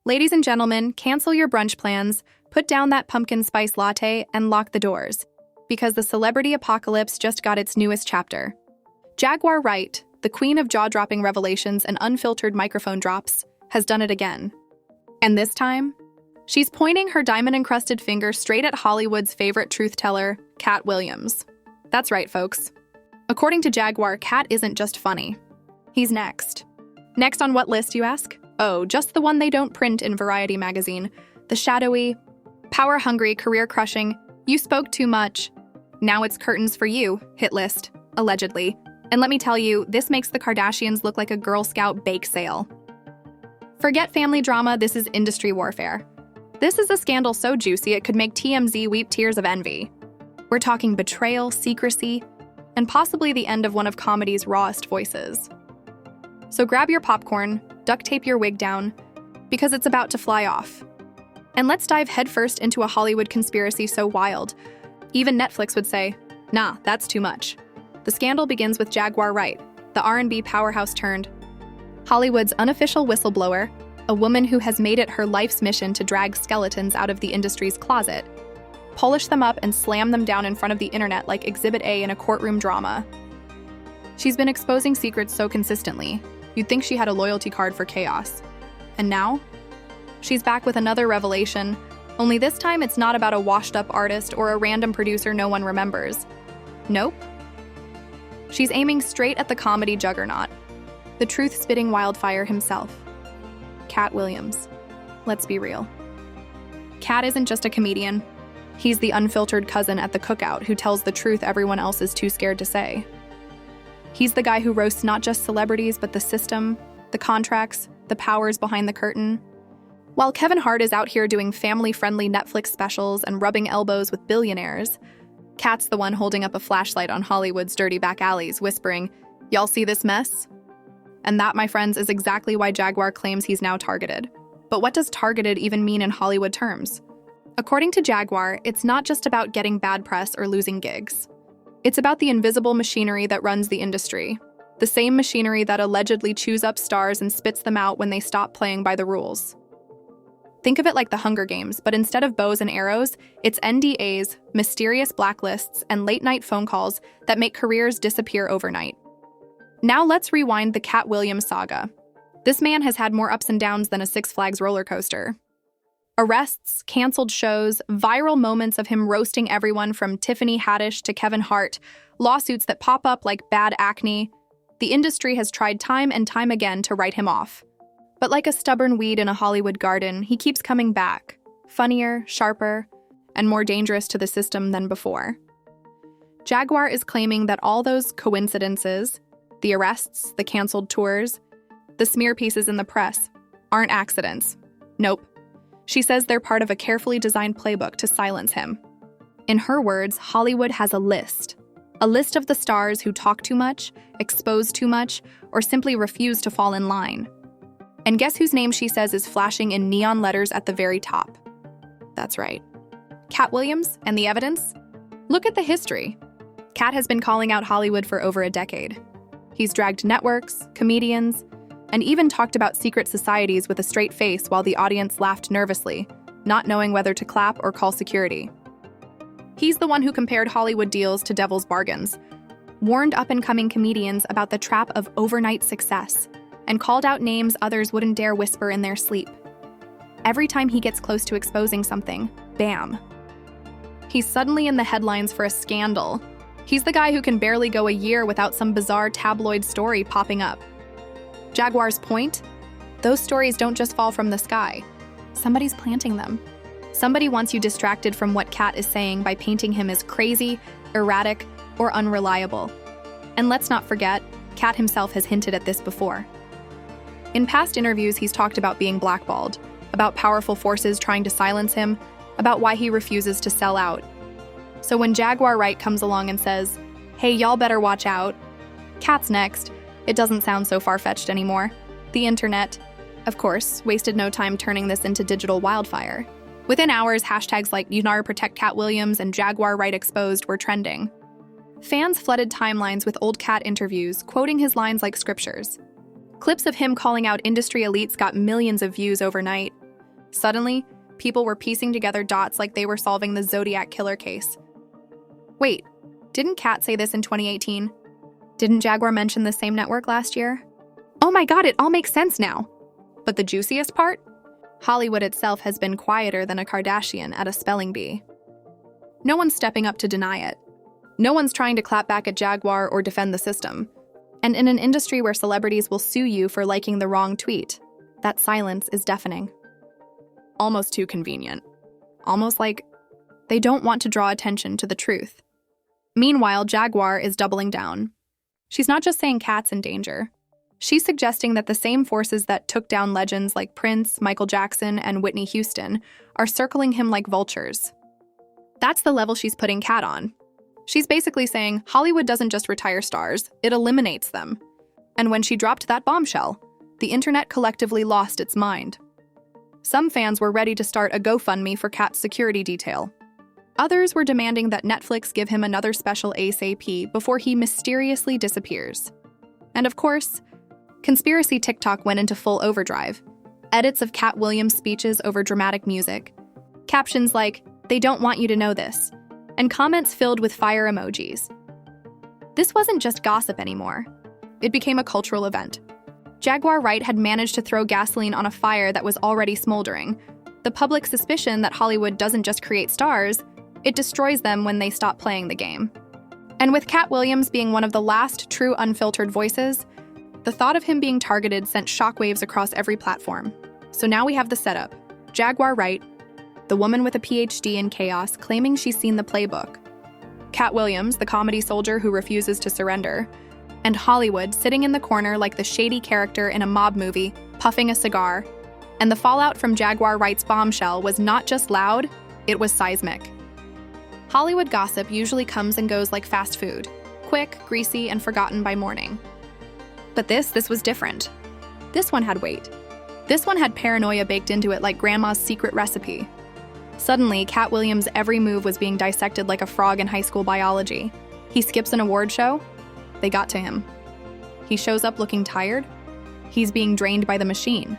Ladies and gentlemen, cancel your brunch plans, put down that pumpkin spice latte, and lock the doors, because the celebrity apocalypse just got its newest chapter. Jaguar Wright, the queen of jaw-dropping revelations and unfiltered microphone drops, has done it again. And this time, she's pointing her diamond-encrusted finger straight at Hollywood's favorite truth-teller, Katt Williams. That's right, folks. According to Jaguar, Katt isn't just funny. He's next. Next on what list, you ask? Oh, just the one they don't print in Variety magazine. The shadowy, power-hungry, career-crushing, you spoke too much, now it's curtains for you hit list, allegedly. And let me tell you, this makes the Kardashians look like a Girl Scout bake sale. Forget family drama, this is industry warfare. This is a scandal so juicy it could make TMZ weep tears of envy. We're talking betrayal, secrecy, and possibly the end of one of comedy's rawest voices. So grab your popcorn, duct tape your wig down, because it's about to fly off. And let's dive headfirst into a Hollywood conspiracy so wild, even Netflix would say, nah, that's too much. The scandal begins with Jaguar Wright, the R&B powerhouse turned Hollywood's unofficial whistleblower, a woman who has made it her life's mission to drag skeletons out of the industry's closet, polish them up and slam them down in front of the internet like Exhibit A in a courtroom drama. She's been exposing secrets so consistently, you'd think she had a loyalty card for chaos. And now? She's back with another revelation, only this time it's not about a washed-up artist or a random producer no one remembers. Nope. She's aiming straight at the comedy juggernaut, the truth-spitting wildfire himself, Katt Williams. Let's be real. Katt isn't just a comedian. He's the unfiltered cousin at the cookout who tells the truth everyone else is too scared to say. He's the guy who roasts not just celebrities, but the system, the contracts, the powers behind the curtain. While Kevin Hart is out here doing family-friendly Netflix specials and rubbing elbows with billionaires, Katt's the one holding up a flashlight on Hollywood's dirty back alleys, whispering, "Y'all see this mess?" And that, my friends, is exactly why Jaguar claims he's now targeted. But what does targeted even mean in Hollywood terms? According to Jaguar, it's not just about getting bad press or losing gigs. It's about the invisible machinery that runs the industry, the same machinery that allegedly chews up stars and spits them out when they stop playing by the rules. Think of it like the Hunger Games, but instead of bows and arrows, it's NDAs, mysterious blacklists, and late-night phone calls that make careers disappear overnight. Now let's rewind the Katt Williams saga. This man has had more ups and downs than a Six Flags roller coaster. Arrests, canceled shows, viral moments of him roasting everyone from Tiffany Haddish to Kevin Hart, lawsuits that pop up like bad acne. The industry has tried time and time again to write him off. But like a stubborn weed in a Hollywood garden, he keeps coming back, funnier, sharper, and more dangerous to the system than before. Jaguar is claiming that all those coincidences, the arrests, the canceled tours, the smear pieces in the press, aren't accidents. Nope. She says they're part of a carefully designed playbook to silence him. In her words, Hollywood has a list of the stars who talk too much, expose too much, or simply refuse to fall in line. And guess whose name she says is flashing in neon letters at the very top? That's right. Katt Williams, and the evidence? Look at the history. Katt has been calling out Hollywood for over a decade. He's dragged networks, comedians, and even talked about secret societies with a straight face while the audience laughed nervously, not knowing whether to clap or call security. He's the one who compared Hollywood deals to devil's bargains, warned up-and-coming comedians about the trap of overnight success, and called out names others wouldn't dare whisper in their sleep. Every time he gets close to exposing something, bam. He's suddenly in the headlines for a scandal. He's the guy who can barely go a year without some bizarre tabloid story popping up. Jaguar's point? Those stories don't just fall from the sky. Somebody's planting them. Somebody wants you distracted from what Katt is saying by painting him as crazy, erratic, or unreliable. And let's not forget, Katt himself has hinted at this before. In past interviews, he's talked about being blackballed, about powerful forces trying to silence him, about why he refuses to sell out. So when Jaguar Wright comes along and says, "Hey, y'all better watch out," Katt's next. It doesn't sound so far-fetched anymore. The internet, of course, wasted no time turning this into digital wildfire. Within hours, hashtags like "Unar Protect Katt Williams" and "Jaguar Wright Exposed" were trending. Fans flooded timelines with old Katt interviews, quoting his lines like scriptures. Clips of him calling out industry elites got millions of views overnight. Suddenly, people were piecing together dots like they were solving the Zodiac killer case. Wait, didn't Katt say this in 2018? Didn't Jaguar mention the same network last year? Oh my god, it all makes sense now! But the juiciest part? Hollywood itself has been quieter than a Kardashian at a spelling bee. No one's stepping up to deny it. No one's trying to clap back at Jaguar or defend the system. And in an industry where celebrities will sue you for liking the wrong tweet, that silence is deafening. Almost too convenient. Almost like they don't want to draw attention to the truth. Meanwhile, Jaguar is doubling down. She's not just saying Katt's in danger. She's suggesting that the same forces that took down legends like Prince, Michael Jackson, and Whitney Houston are circling him like vultures. That's the level she's putting Katt on. She's basically saying Hollywood doesn't just retire stars, it eliminates them. And when she dropped that bombshell, the internet collectively lost its mind. Some fans were ready to start a GoFundMe for Katt's security detail. Others were demanding that Netflix give him another special ASAP before he mysteriously disappears. And of course, conspiracy TikTok went into full overdrive. Edits of Katt Williams' speeches over dramatic music, captions like, "They don't want you to know this," and comments filled with fire emojis. This wasn't just gossip anymore. It became a cultural event. Jaguar Wright had managed to throw gasoline on a fire that was already smoldering. The public suspicion that Hollywood doesn't just create stars, it destroys them when they stop playing the game. And with Katt Williams being one of the last true unfiltered voices, the thought of him being targeted sent shockwaves across every platform. So now we have the setup. Jaguar Wright, the woman with a PhD in chaos, claiming she's seen the playbook. Katt Williams, the comedy soldier who refuses to surrender. And Hollywood sitting in the corner like the shady character in a mob movie, puffing a cigar. And the fallout from Jaguar Wright's bombshell was not just loud, it was seismic. Hollywood gossip usually comes and goes like fast food, quick, greasy, and forgotten by morning. But this was different. This one had weight. This one had paranoia baked into it like grandma's secret recipe. Suddenly, Katt Williams' every move was being dissected like a frog in high school biology. He skips an award show? They got to him. He shows up looking tired? He's being drained by the machine.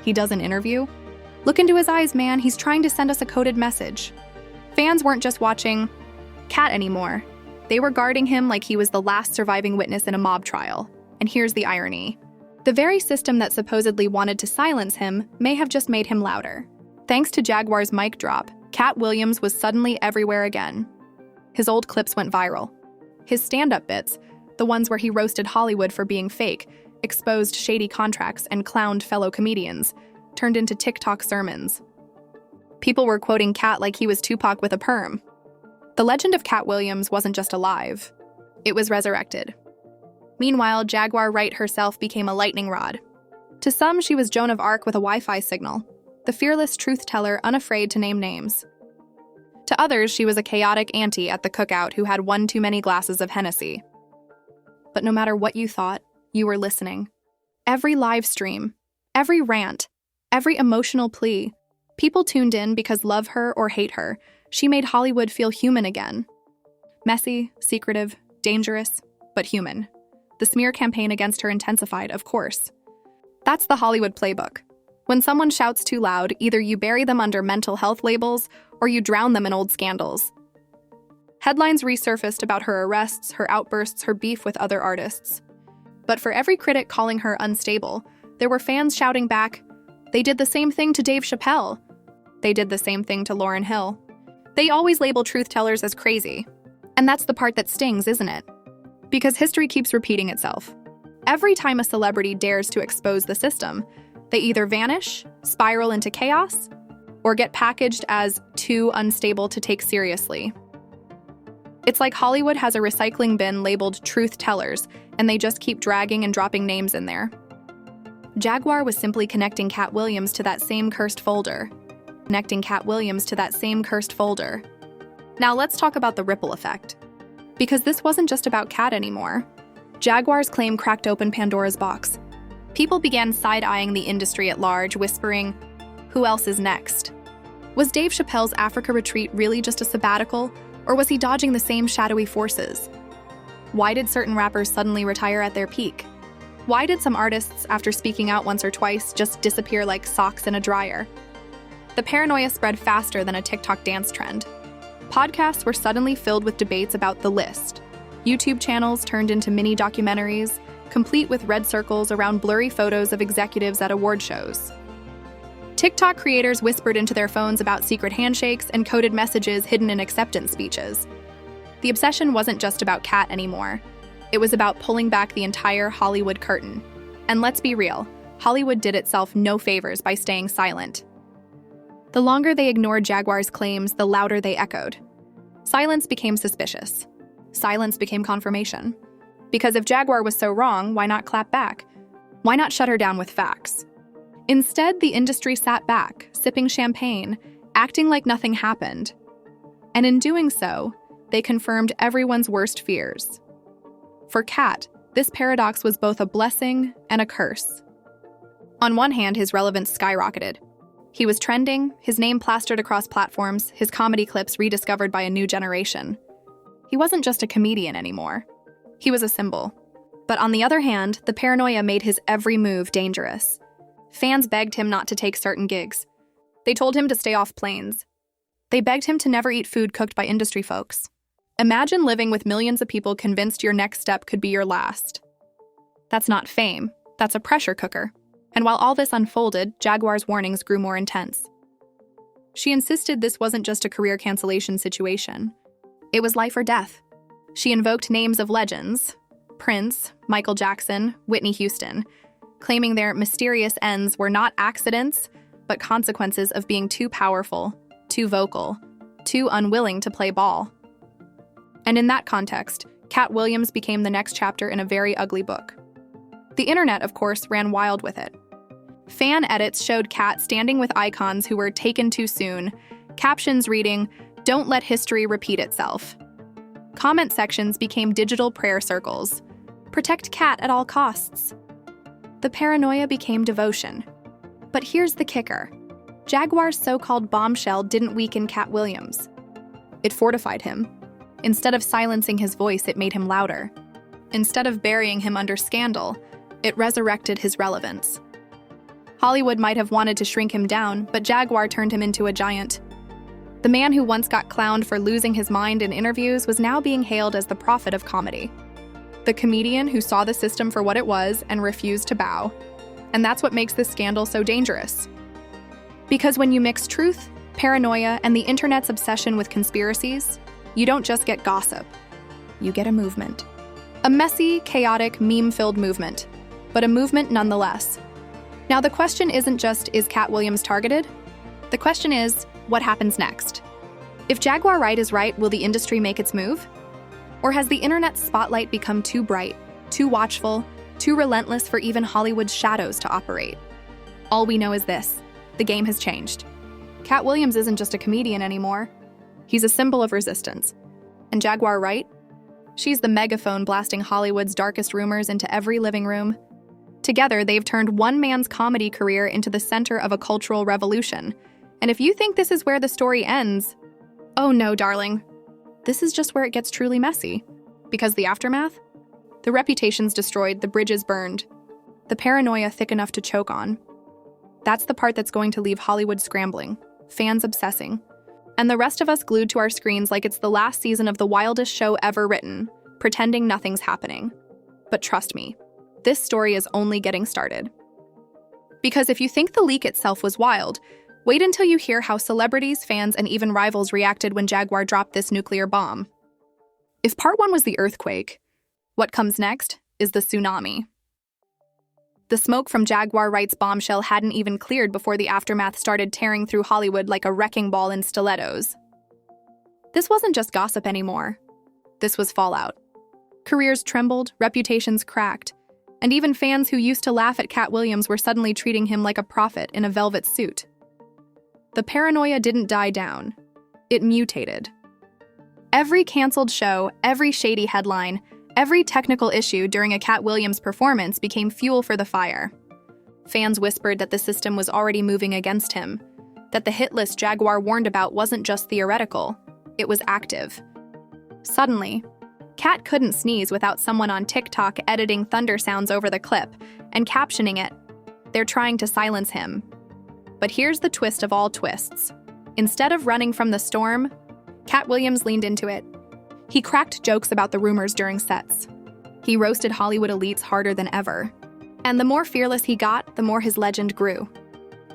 He does an interview? Look into his eyes, man. He's trying to send us a coded message. Fans weren't just watching Katt anymore. They were guarding him like he was the last surviving witness in a mob trial. And here's the irony. The very system that supposedly wanted to silence him may have just made him louder. Thanks to Jaguar's mic drop, Katt Williams was suddenly everywhere again. His old clips went viral. His stand-up bits, the ones where he roasted Hollywood for being fake, exposed shady contracts, and clowned fellow comedians, turned into TikTok sermons. People were quoting Katt like he was Tupac with a perm. The legend of Katt Williams wasn't just alive. It was resurrected. Meanwhile, Jaguar Wright herself became a lightning rod. To some, she was Joan of Arc with a Wi-Fi signal, the fearless truth-teller unafraid to name names. To others, she was a chaotic auntie at the cookout who had one too many glasses of Hennessy. But no matter what you thought, you were listening. Every live stream, every rant, every emotional plea, people tuned in because love her or hate her. She made Hollywood feel human again. Messy, secretive, dangerous, but human. The smear campaign against her intensified, of course. That's the Hollywood playbook. When someone shouts too loud, either you bury them under mental health labels or you drown them in old scandals. Headlines resurfaced about her arrests, her outbursts, her beef with other artists. But for every critic calling her unstable, there were fans shouting back, "They did the same thing to Dave Chappelle. They did the same thing to Lauryn Hill." They always label truth-tellers as crazy. And that's the part that stings, isn't it? Because history keeps repeating itself. Every time a celebrity dares to expose the system, they either vanish, spiral into chaos, or get packaged as too unstable to take seriously. It's like Hollywood has a recycling bin labeled truth tellers, and they just keep dragging and dropping names in there. Jaguar was simply connecting Katt Williams to that same cursed folder. Connecting Katt Williams to that same cursed folder. Now let's talk about the ripple effect. Because this wasn't just about Katt anymore. Jaguar's claim cracked open Pandora's box. People began side-eyeing the industry at large, whispering, who else is next? Was Dave Chappelle's Africa retreat really just a sabbatical, or was he dodging the same shadowy forces? Why did certain rappers suddenly retire at their peak? Why did some artists, after speaking out once or twice, just disappear like socks in a dryer? The paranoia spread faster than a TikTok dance trend. Podcasts were suddenly filled with debates about The List. YouTube channels turned into mini documentaries, complete with red circles around blurry photos of executives at award shows. TikTok creators whispered into their phones about secret handshakes and coded messages hidden in acceptance speeches. The obsession wasn't just about Katt anymore. It was about pulling back the entire Hollywood curtain. And let's be real, Hollywood did itself no favors by staying silent. The longer they ignored Jaguar's claims, the louder they echoed. Silence became suspicious. Silence became confirmation. Because if Jaguar was so wrong, why not clap back? Why not shut her down with facts? Instead, the industry sat back, sipping champagne, acting like nothing happened. And in doing so, they confirmed everyone's worst fears. For Katt, this paradox was both a blessing and a curse. On one hand, his relevance skyrocketed. He was trending, his name plastered across platforms, his comedy clips rediscovered by a new generation. He wasn't just a comedian anymore. He was a symbol. But on the other hand, the paranoia made his every move dangerous. Fans begged him not to take certain gigs. They told him to stay off planes. They begged him to never eat food cooked by industry folks. Imagine living with millions of people convinced your next step could be your last. That's not fame, that's a pressure cooker. And while all this unfolded, Jaguar's warnings grew more intense. She insisted this wasn't just a career cancellation situation. It was life or death. She invoked names of legends, Prince, Michael Jackson, Whitney Houston, claiming their mysterious ends were not accidents, but consequences of being too powerful, too vocal, too unwilling to play ball. And in that context, Katt Williams became the next chapter in a very ugly book. The internet, of course, ran wild with it. Fan edits showed Katt standing with icons who were taken too soon, captions reading, "Don't let history repeat itself." Comment sections became digital prayer circles. Protect Katt at all costs. The paranoia became devotion. But here's the kicker. Jaguar's so-called bombshell didn't weaken Katt Williams. It fortified him. Instead of silencing his voice, it made him louder. Instead of burying him under scandal, it resurrected his relevance. Hollywood might have wanted to shrink him down, but Jaguar turned him into a giant. The man who once got clowned for losing his mind in interviews was now being hailed as the prophet of comedy. The comedian who saw the system for what it was and refused to bow. And that's what makes this scandal so dangerous. Because when you mix truth, paranoia, and the internet's obsession with conspiracies, you don't just get gossip. You get a movement. A messy, chaotic, meme-filled movement, but a movement nonetheless. Now the question isn't just, is Katt Williams targeted? The question is, what happens next? If Jaguar Wright is right, will the industry make its move? Or has the internet's spotlight become too bright, too watchful, too relentless for even Hollywood's shadows to operate? All we know is this: the game has changed. Katt Williams isn't just a comedian anymore. He's a symbol of resistance. And Jaguar Wright? She's the megaphone blasting Hollywood's darkest rumors into every living room. Together, they've turned one man's comedy career into the center of a cultural revolution. And if you think this is where the story ends, oh no, darling. This is just where it gets truly messy. Because the aftermath? The reputation's destroyed, the bridges burned. The paranoia thick enough to choke on. That's the part that's going to leave Hollywood scrambling, fans obsessing, and the rest of us glued to our screens like it's the last season of the wildest show ever written, pretending nothing's happening. But trust me, this story is only getting started. Because if you think the leak itself was wild, wait until you hear how celebrities, fans, and even rivals reacted when Jaguar dropped this nuclear bomb. If part one was the earthquake, what comes next is the tsunami. The smoke from Jaguar Wright's bombshell hadn't even cleared before the aftermath started tearing through Hollywood like a wrecking ball in stilettos. This wasn't just gossip anymore. This was fallout. Careers trembled, reputations cracked, and even fans who used to laugh at Katt Williams were suddenly treating him like a prophet in a velvet suit. The paranoia didn't die down. It mutated. Every canceled show, every shady headline, every technical issue during a Katt Williams performance became fuel for the fire. Fans whispered that the system was already moving against him, that the hit list Jaguar warned about wasn't just theoretical, it was active. Suddenly, Katt couldn't sneeze without someone on TikTok editing thunder sounds over the clip and captioning it, "They're trying to silence him." But here's the twist of all twists. Instead of running from the storm, Katt Williams leaned into it. He cracked jokes about the rumors during sets. He roasted Hollywood elites harder than ever. And the more fearless he got, the more his legend grew.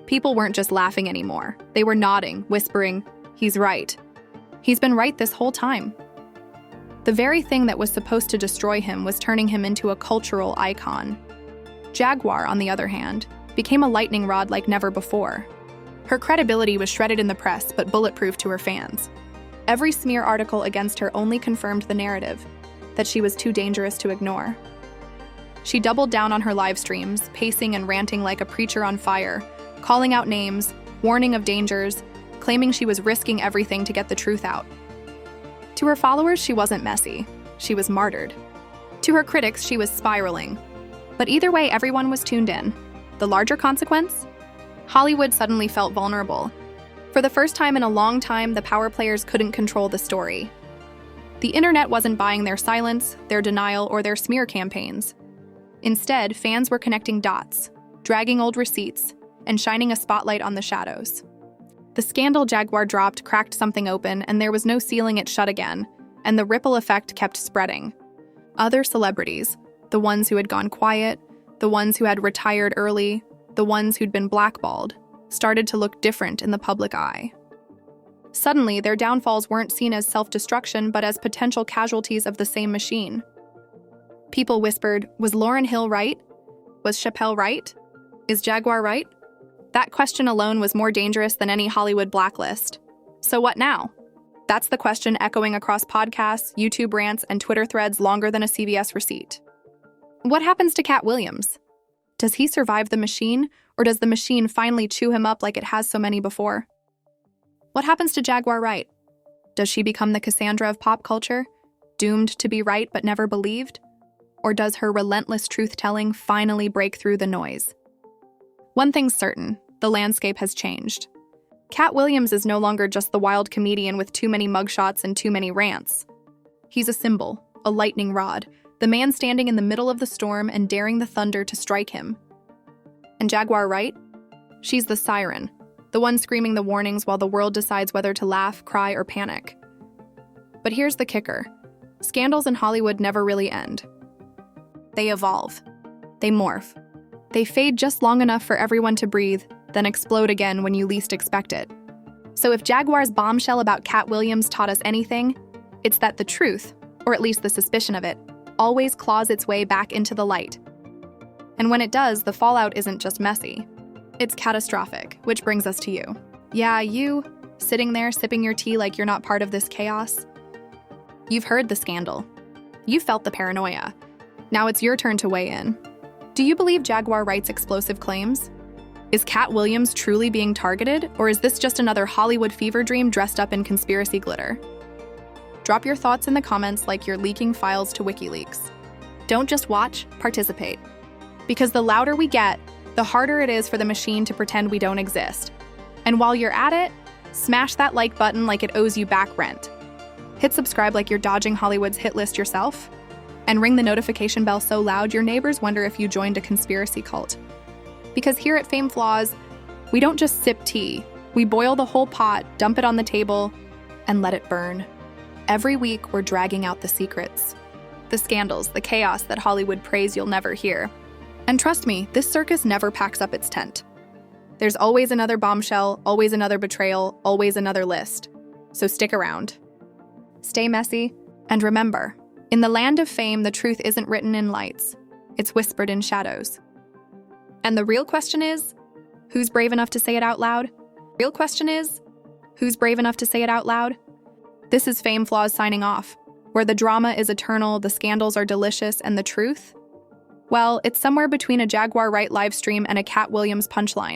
People weren't just laughing anymore. They were nodding, whispering, "He's right. He's been right this whole time." The very thing that was supposed to destroy him was turning him into a cultural icon. Jaguar, on the other hand, became a lightning rod like never before. Her credibility was shredded in the press, but bulletproof to her fans. Every smear article against her only confirmed the narrative, that she was too dangerous to ignore. She doubled down on her live streams, pacing and ranting like a preacher on fire, calling out names, warning of dangers, claiming she was risking everything to get the truth out. To her followers, she wasn't messy. She was martyred. To her critics, she was spiraling. But either way, everyone was tuned in. The larger consequence? Hollywood suddenly felt vulnerable. For the first time in a long time, the power players couldn't control the story. The internet wasn't buying their silence, their denial, or their smear campaigns. Instead, fans were connecting dots, dragging old receipts, and shining a spotlight on the shadows. The scandal Jaguar dropped cracked something open, and there was no sealing it shut again, and the ripple effect kept spreading. Other celebrities, the ones who had gone quiet, the ones who had retired early, the ones who'd been blackballed, started to look different in the public eye. Suddenly, their downfalls weren't seen as self-destruction, but as potential casualties of the same machine. People whispered, was Lauryn Hill right? Was Chappelle right? Is Jaguar right? That question alone was more dangerous than any Hollywood blacklist. So what now? That's the question echoing across podcasts, YouTube rants, and Twitter threads longer than a CVS receipt. What happens to Katt Williams? Does he survive the machine, or does the machine finally chew him up like it has so many before? What happens to Jaguar Wright? Does she become the Cassandra of pop culture, doomed to be right but never believed? Or does her relentless truth-telling finally break through the noise? One thing's certain, the landscape has changed. Katt Williams is no longer just the wild comedian with too many mugshots and too many rants. He's a symbol, a lightning rod, the man standing in the middle of the storm and daring the thunder to strike him. And Jaguar Wright? She's the siren, the one screaming the warnings while the world decides whether to laugh, cry, or panic. But here's the kicker. Scandals in Hollywood never really end. They evolve. They morph. They fade just long enough for everyone to breathe, then explode again when you least expect it. So if Jaguar's bombshell about Katt Williams taught us anything, it's that the truth, or at least the suspicion of it, always claws its way back into the light. And when it does, the fallout isn't just messy. It's catastrophic, which brings us to you. Yeah, you, sitting there sipping your tea like you're not part of this chaos. You've heard the scandal. You've felt the paranoia. Now it's your turn to weigh in. Do you believe Jaguar Wright's explosive claims? Is Katt Williams truly being targeted, or is this just another Hollywood fever dream dressed up in conspiracy glitter? Drop your thoughts in the comments like you're leaking files to WikiLeaks. Don't just watch, participate. Because the louder we get, the harder it is for the machine to pretend we don't exist. And while you're at it, smash that like button like it owes you back rent. Hit subscribe like you're dodging Hollywood's hit list yourself. And ring the notification bell so loud your neighbors wonder if you joined a conspiracy cult. Because here at Fame Flaws, we don't just sip tea. We boil the whole pot, dump it on the table, and let it burn. Every week, we're dragging out the secrets. The scandals, the chaos that Hollywood prays you'll never hear. And trust me, this circus never packs up its tent. There's always another bombshell, always another betrayal, always another list. So stick around. Stay messy, and remember, in the land of fame, the truth isn't written in lights. It's whispered in shadows. And the real question is, who's brave enough to say it out loud? Real question is, who's brave enough to say it out loud? This is Fame Flaws signing off, where the drama is eternal, the scandals are delicious, and the truth? Well, it's somewhere between a Jaguar Wright livestream and a Katt Williams punchline.